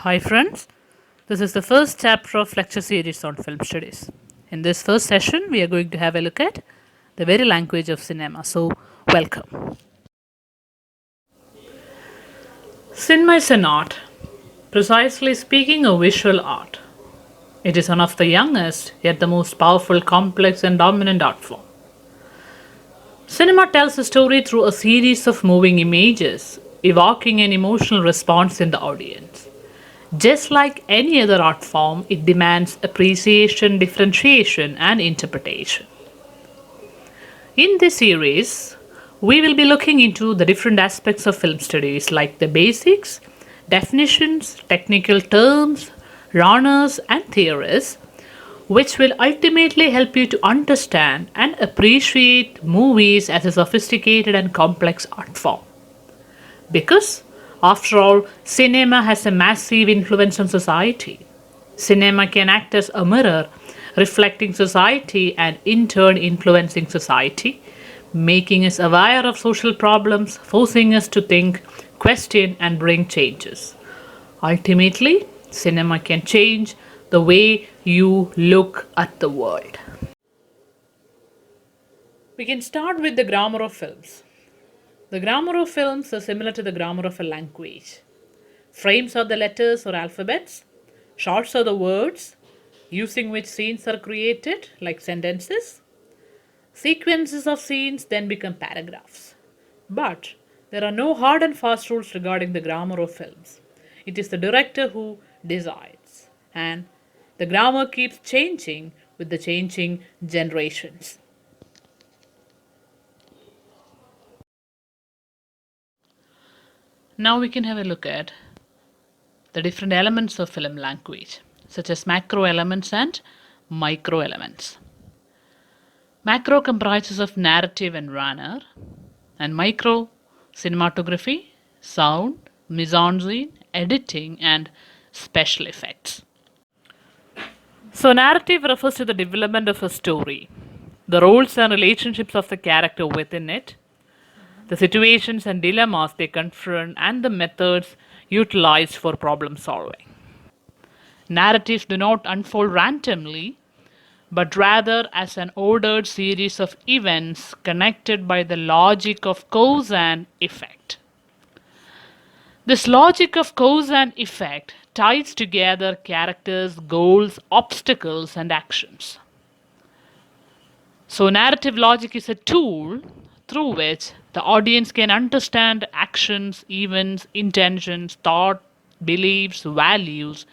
Hi, friends. This is the first chapter of lecture series on film studies. In this first session, we are going to have a look at the very language of cinema. So, welcome. Cinema is an art, precisely speaking, a visual art. It is one of the youngest, yet the most powerful, complex, and dominant art form. Cinema tells a story through a series of moving images, evoking an emotional response in the audience. Just like any other art form, it demands appreciation, differentiation, and interpretation. In this series, we will be looking into the different aspects of film studies like the basics, definitions, technical terms, runners, and theories, which will ultimately help you to understand and appreciate movies as a sophisticated and complex art form. Because, after all, cinema has a massive influence on society. Cinema can act as a mirror, reflecting society and in turn influencing society, making us aware of social problems, forcing us to think, question, and bring changes. Ultimately, cinema can change the way you look at the world. We can start with the grammar of films. The grammar of films is similar to the grammar of a language. Frames are the letters or alphabets, shots are the words using which scenes are created, like sentences. Sequences of scenes then become paragraphs. But there are no hard and fast rules regarding the grammar of films. It is the director who decides, and the grammar keeps changing with the changing generations. Now we can have a look at the different elements of film language, such as macro elements and micro elements. Macro comprises of narrative and runner, and micro cinematography, sound, mise-en-scene, editing, and special effects. So, narrative refers to the development of a story, the roles and relationships of the character within it, the situations and dilemmas they confront, and the methods utilized for problem solving. Narratives do not unfold randomly, but rather as an ordered series of events connected by the logic of cause and effect. This logic of cause and effect ties together characters, goals, obstacles, and actions. So, narrative logic is a tool through which the audience can understand actions, events, intentions, thought, beliefs, values,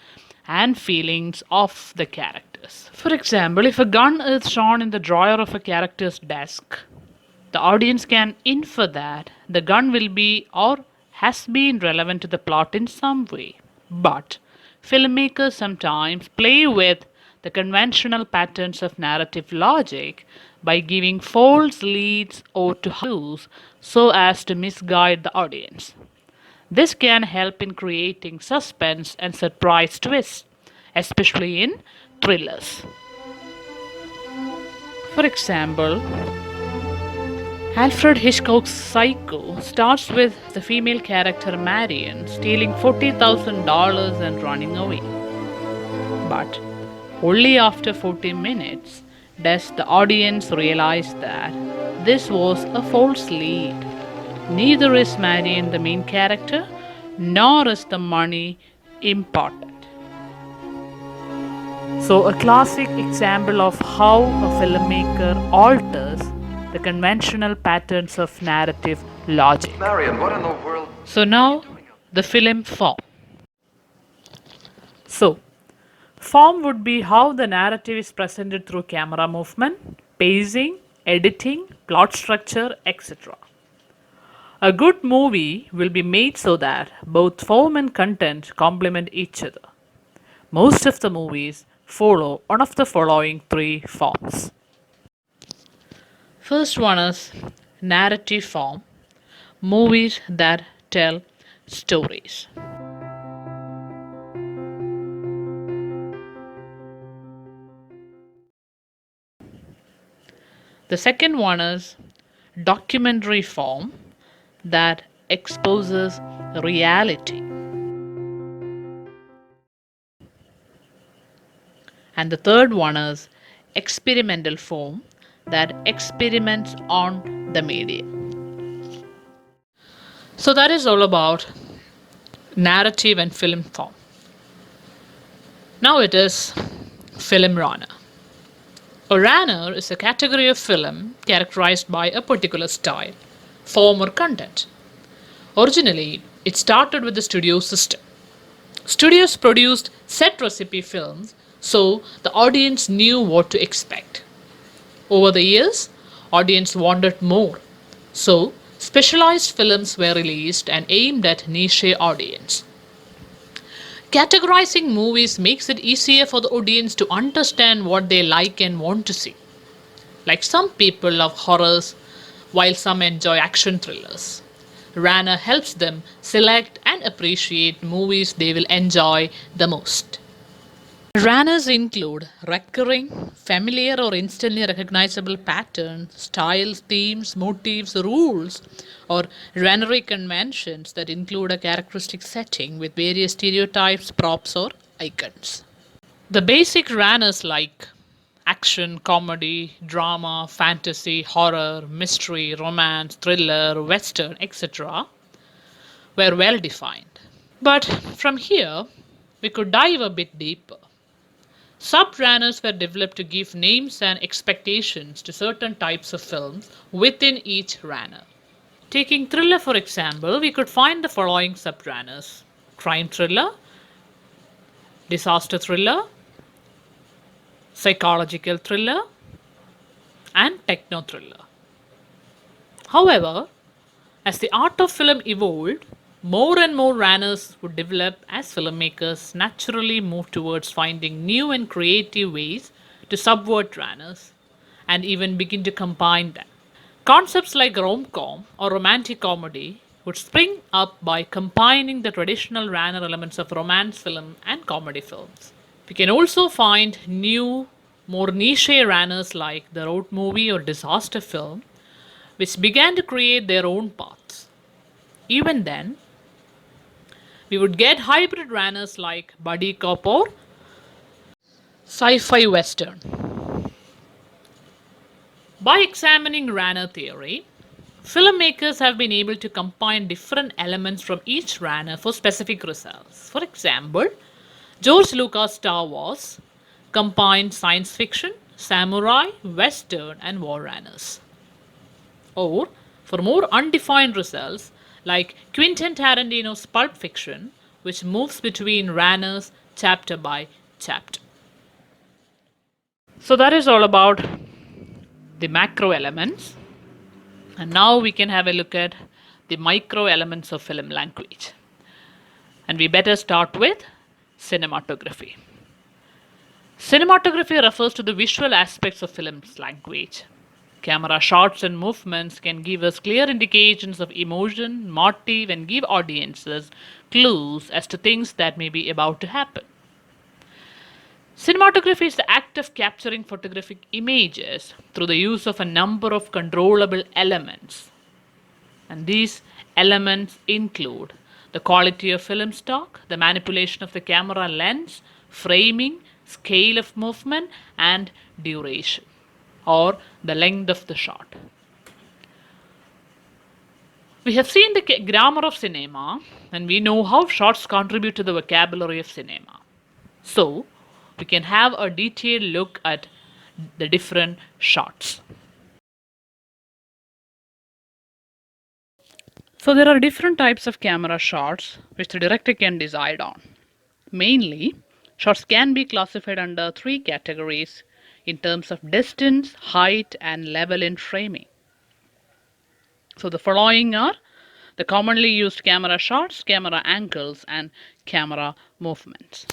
and feelings of the characters. For example, if a gun is shown in the drawer of a character's desk, the audience can infer that the gun will be or has been relevant to the plot in some way. But filmmakers sometimes play with the conventional patterns of narrative logic by giving false leads or to clues so as to misguide the audience. This can help in creating suspense and surprise twists, especially in thrillers. For example, Alfred Hitchcock's Psycho starts with the female character Marion stealing $40,000 and running away. But only after 40 minutes does the audience realize that this was a false lead. Neither is Marion the main character, nor is the money important. So, a classic example of how a filmmaker alters the conventional patterns of narrative logic. Marion, what in the world? So, now the film form. So, form would be how the narrative is presented through camera movement, pacing, editing, plot structure, etc. A good movie will be made so that both form and content complement each other. Most of the movies follow one of the following three forms. First one is narrative form, movies that tell stories. The second one is documentary form that exposes reality. And the third one is experimental form that experiments on the medium. So that is all about narrative and film form. Now it is film Rana. A runner is a category of film characterized by a particular style, form, or content. Originally, it started with the studio system. Studios produced set recipe films so the audience knew what to expect. Over the years, audience wanted more. So, specialized films were released and aimed at niche audience. Categorizing movies makes it easier for the audience to understand what they like and want to see. Like some people love horrors while some enjoy action thrillers. Rana helps them select and appreciate movies they will enjoy the most. Runners include recurring, familiar, or instantly recognizable patterns, styles, themes, motifs, rules, or runnery conventions that include a characteristic setting with various stereotypes, props, or icons. The basic runners like action, comedy, drama, fantasy, horror, mystery, romance, thriller, western, etc., were well defined. But from here, we could dive a bit deeper. Subgenres were developed to give names and expectations to certain types of films within each genre. Taking thriller for example, we could find the following subgenres: crime thriller, disaster thriller, psychological thriller, and techno thriller. However, as the art of film evolved, more and more genres would develop as filmmakers naturally moved towards finding new and creative ways to subvert genres and even begin to combine them. Concepts like rom-com or romantic comedy would spring up by combining the traditional genre elements of romance film and comedy films. We can also find new, more niche genres like the road movie or disaster film, which began to create their own paths. Even then, we would get hybrid genres like buddy cop or sci-fi western. By examining genre theory, filmmakers have been able to combine different elements from each genre for specific results. For example, George Lucas' Star Wars combined science fiction, samurai, western, and war genres. Or, for more undefined results, like Quentin Tarantino's Pulp Fiction, which moves between genres chapter by chapter. So, that is all about the macro elements. And now we can have a look at the micro elements of film language. And we better start with cinematography. Cinematography refers to the visual aspects of film's language. Camera shots and movements can give us clear indications of emotion, motive, and give audiences clues as to things that may be about to happen. Cinematography is the act of capturing photographic images through the use of a number of controllable elements. And these elements include the quality of film stock, the manipulation of the camera lens, framing, scale of movement, and duration, or the length of the shot. We have seen the grammar of cinema, and we know how shots contribute to the vocabulary of cinema. So, we can have a detailed look at the different shots. So there are different types of camera shots which the director can decide on. Mainly, shots can be classified under three categories in terms of distance, height, and level in framing. So the following are the commonly used camera shots, camera angles, and camera movements.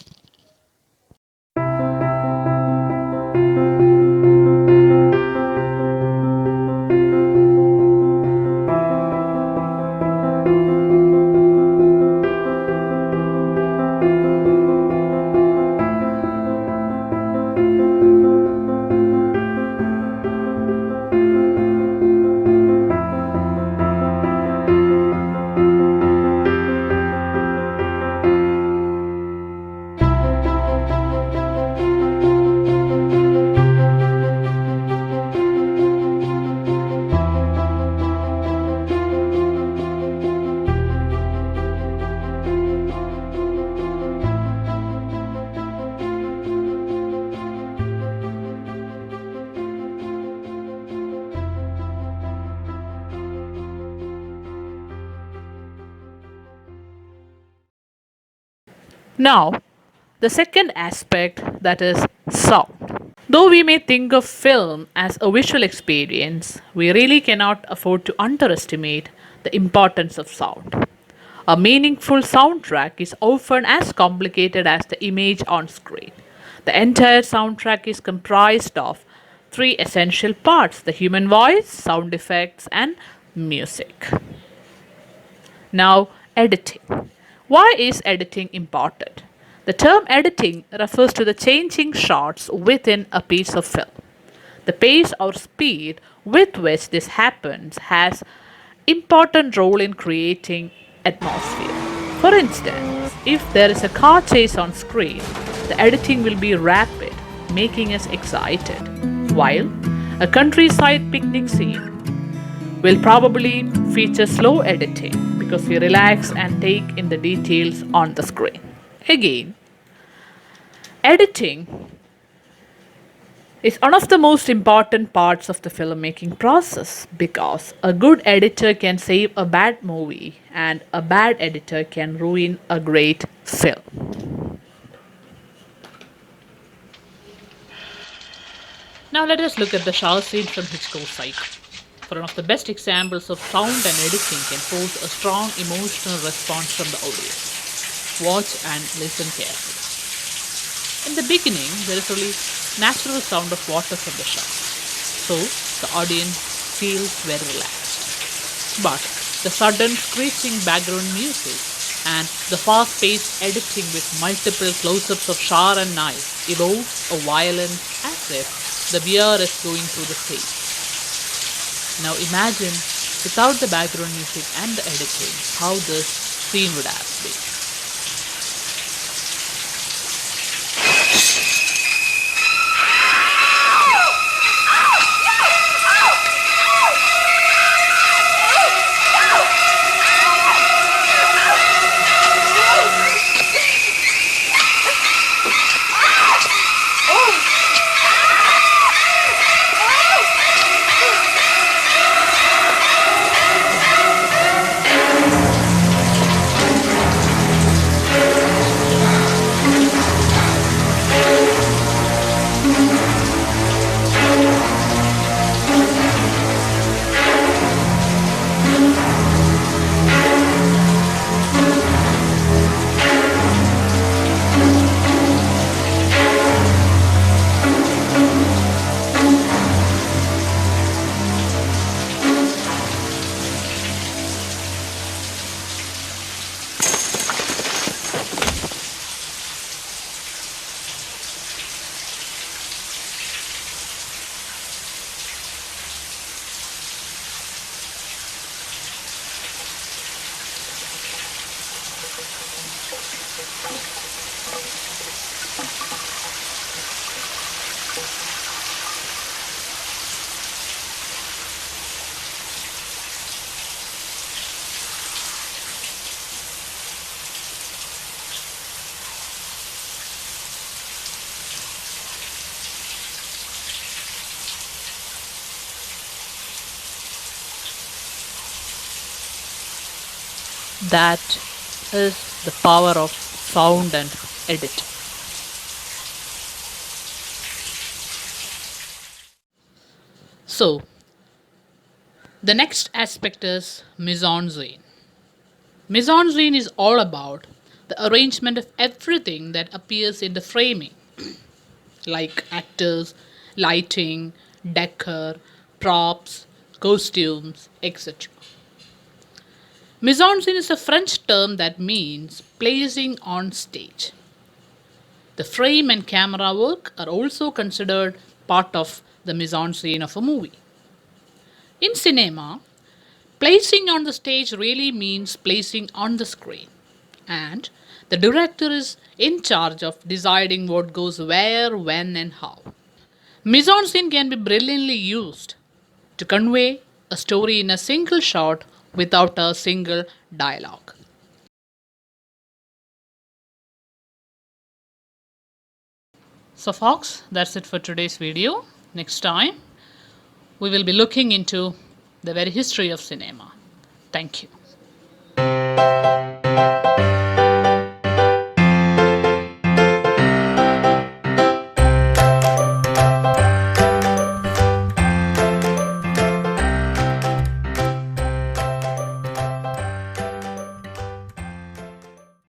Now, the second aspect, that is sound. Though we may think of film as a visual experience, we really cannot afford to underestimate the importance of sound. A meaningful soundtrack is often as complicated as the image on screen. The entire soundtrack is comprised of three essential parts: the human voice, sound effects, and music. Now, editing. Why is editing important? The term editing refers to the changing shots within a piece of film. The pace or speed with which this happens has important role in creating atmosphere. For instance, if there is a car chase on screen, the editing will be rapid, making us excited, while a countryside picnic scene will probably feature slow editing because we relax and take in the details on the screen. Again, editing is one of the most important parts of the filmmaking process because a good editor can save a bad movie and a bad editor can ruin a great film. Now let us look at the shower scene from Hitchcock's Psycho. For one of the best examples of sound and editing can force a strong emotional response from the audience. Watch and listen carefully. In the beginning, there is only natural sound of water from the shower, so the audience feels very relaxed. But the sudden screeching background music and the fast-paced editing with multiple close-ups of shower and knife evokes a violence as if the beer is going through the face. Now imagine, without the background music and the editing, how this scene would have been. That is the power of sound and edit. So, the next aspect is mise-en-scene. Mise-en-scene is all about the arrangement of everything that appears in the framing, like actors, lighting, decor, props, costumes, etc. Mise-en-scene is a French term that means placing on stage. The frame and camera work are also considered part of the mise-en-scene of a movie. In cinema, placing on the stage really means placing on the screen, and the director is in charge of deciding what goes where, when, and how. Mise-en-scene can be brilliantly used to convey a story in a single shot without a single dialogue. So, folks, that's it for today's video. Next time, we will be looking into the very history of cinema. Thank you.